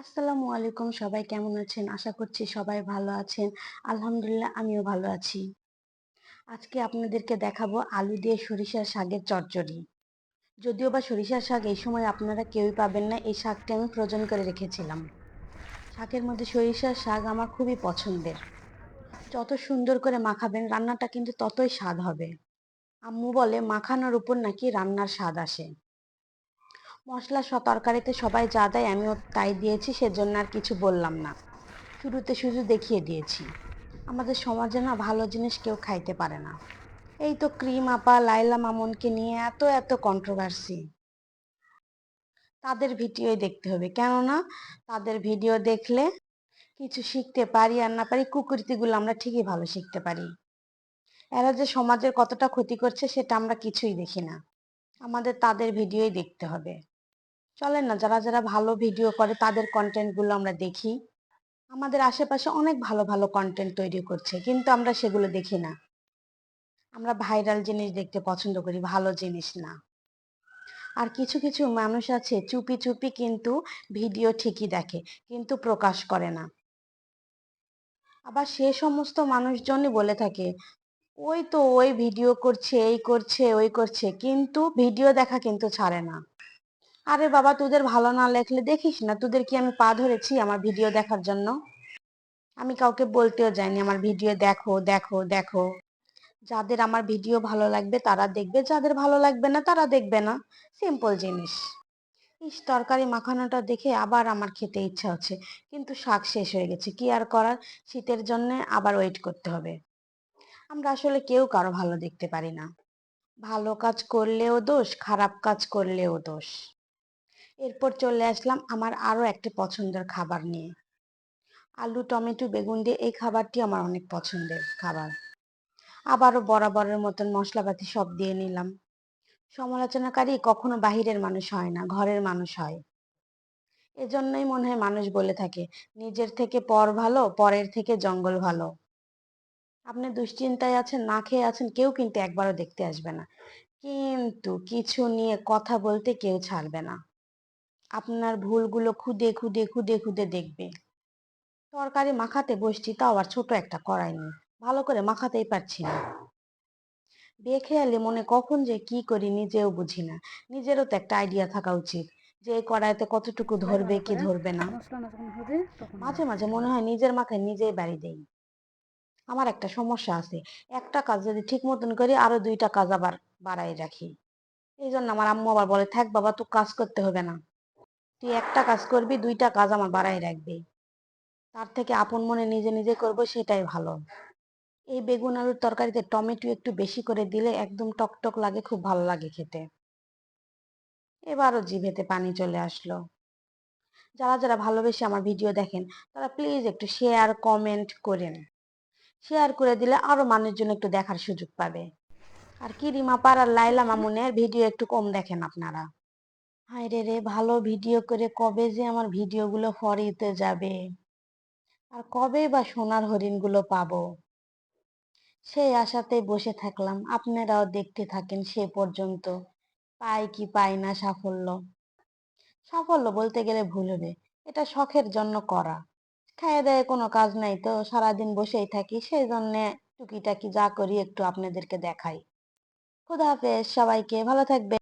আসসালামু আলাইকুম, সবাই কেমন আছেন? আশা করছি সবাই ভালো আছেন। আলহামদুলিল্লাহ আমিও ভালো আছি। আজকে আপনাদেরকে দেখাবো আলু দিয়ে সরিষার শাকের চচ্চড়ি। যদিও বা সরিষার শাক এই সময় আপনারা কেউই পাবেন না, এই শাকটি আমি ফ্রোজেন করে রেখেছিলাম। শাকের মধ্যে সরিষার শাক আমার খুবই পছন্দের। যত সুন্দর করে মাখাবেন রান্নাটা কিন্তু ততই স্বাদ হবে। আম্মু বলে মাখানোর উপর নাকি রান্নার স্বাদ আসে। মসলা তরকারিতে সবাই যা দেয় আমিও তাই দিয়েছি, সেজন্য আর কিছু বললাম না। শুরুতে শুধু দেখিয়ে দিয়েছি। আমাদের সমাজে না ভালো জিনিস কেউ খাইতে পারে না। এই তো ক্রিম আপা, লাইলা মামুনকে নিয়ে এত এত কন্ট্রোভার্সি। তাদের ভিডিওই দেখতে হবে, কেননা তাদের ভিডিও দেখলে কিছু শিখতে পারি আর না পারি, কুকীর্তিগুলো আমরা ঠিকই ভালো শিখতে পারি। এরা যে সমাজের কতটা ক্ষতি করছে সেটা আমরা কিছুই দেখি না। আমাদের তাদের ভিডিওই দেখতে হবে। চলেন না, যারা যারা ভালো ভিডিও করে তাদের কন্টেন্টগুলো আমরা দেখি। আমাদের আশেপাশে অনেক ভালো ভালো কন্টেন্ট তৈরি করছে, কিন্তু আমরা সেগুলো দেখি না। আমরা ভাইরাল জিনিস দেখতে পছন্দ করি, ভালো জিনিস না। আর কিছু কিছু মানুষ আছে চুপি চুপি কিন্তু ভিডিও ঠিকই দেখে, কিন্তু প্রকাশ করে না। আবার সে সমস্ত মানুষজনই বলে থাকে, ওই তো ওই ভিডিও করছে, এই করছে, ওই করছে, কিন্তু ভিডিও দেখা কিন্তু ছাড়ে না। আরে বাবা, তোদের ভালো না লাগলে দেখিস না। তোদের কি আমি পা ধরেছি আমার ভিডিও দেখার জন্য? আমি কাউকে বলতেও যাইনি আমার ভিডিও দেখো দেখো দেখো। যাদের আমার ভিডিও ভালো লাগবে তারা দেখবে, যাদের ভালো লাগবে না তারা দেখবে না। সিম্পল জিনিস। তরকারি মাখানোটা দেখে আবার আমার খেতে ইচ্ছা হচ্ছে, কিন্তু শাক শেষ হয়ে গেছে, কি আর করার। শীতের জন্য আবার ওয়েট করতে হবে। আমরা আসলে কেউ কারো ভালো দেখতে পারি না। ভালো কাজ করলেও দোষ, খারাপ কাজ করলেও দোষ। এরপর চলে আসলাম আমার আরো একটি পছন্দের খাবার নিয়ে। আলু টমেটো বেগুন দিয়ে এই খাবারটি আমার অনেক পছন্দের খাবার। আবারও বরাবরের মতন মশলাপাতি সব দিয়ে নিলাম। সমালোচনাকারী কখনো বাহিরের মানুষ হয় না, ঘরের মানুষ হয়। এজন্যই মনে হয় মানুষ বলে থাকে, নিজের থেকে পর ভালো, পরের থেকে জঙ্গল ভালো। আপনি দুশ্চিন্তায় আছেন, না খেয়ে আছেন, কেউ কিন্তু একবারও দেখতে আসবে না। কিন্তু কিছু নিয়ে কথা বলতে কেউ ছাড়বে না। আপনার ভুলগুলো খুদে খুদে খুদে খুদে দেখবে। তরকারি মাখাতে বসছি, তাও আবার ছোট একটা কড়াই নিয়ে, ভালো করে মাখাতেই পারছি না। বেখেয়ালি মনে কখন যে কি করি নিজেও বুঝি না। নিজেরও তো একটা আইডিয়া থাকা উচিত যে এই কড়াইতে কতটুকু ধরবে কি ধরবে না। মাঝে মাঝে মনে হয় নিজের মাথায় নিজেই বাড়ি দেই। আমার একটা সমস্যা আছে, একটা কাজ যদি ঠিক মতন করি আরো দুইটা কাজ আবার বাড়াই রাখি। এই জন্য আমার আম্মু আবার বলে, থাক বাবা, তো কাজ করতে হবে না, তুই একটা কাজ করবি, দুইটা কাজ আমার বাড়াই রাখবি। তার থেকে আপন মনে নিজে নিজে করবো, সেটাই ভালো। এই বেগুন আলুর তরকারিতে টমেটো একটু বেশি করে দিলে একদম টকটক লাগে, খুব ভালো লাগে খেতে। এবারও জিভেতে পানি চলে আসলো। যারা যারা ভালোবেসে আমার ভিডিও দেখেন তারা প্লিজ একটু শেয়ার কমেন্ট করেন। শেয়ার করে দিলে আরো মানুষজন একটু দেখার সুযোগ পাবে। আর কি রিমা পাড়ার লাইলা মামুনের ভিডিও একটু কম দেখেন আপনারা। হায় রে রে, ভালো ভিডিও করে কবে যে আমার ভিডিওগুলো ফরিতে যাবে, আর কবে বা সোনার হরিণগুলো পাবো, সেই আশাতেই বসে থাকলাম। আপনারাও দেখতে থাকেন সে পর্যন্ত, পাই কি পাই না সাফল্য। সাফল্য বলতে গেলে ভুল হবে, এটা শখের জন্য করা। খাইয়ে দেয়ে কোনো কাজ নাই তো, সারাদিন বসেই থাকি, সেই জন্যে টুকিটাকি যা করি একটু আপনাদেরকে দেখাই। খোদা হাফেজ, সবাইকে ভালো থাকবে।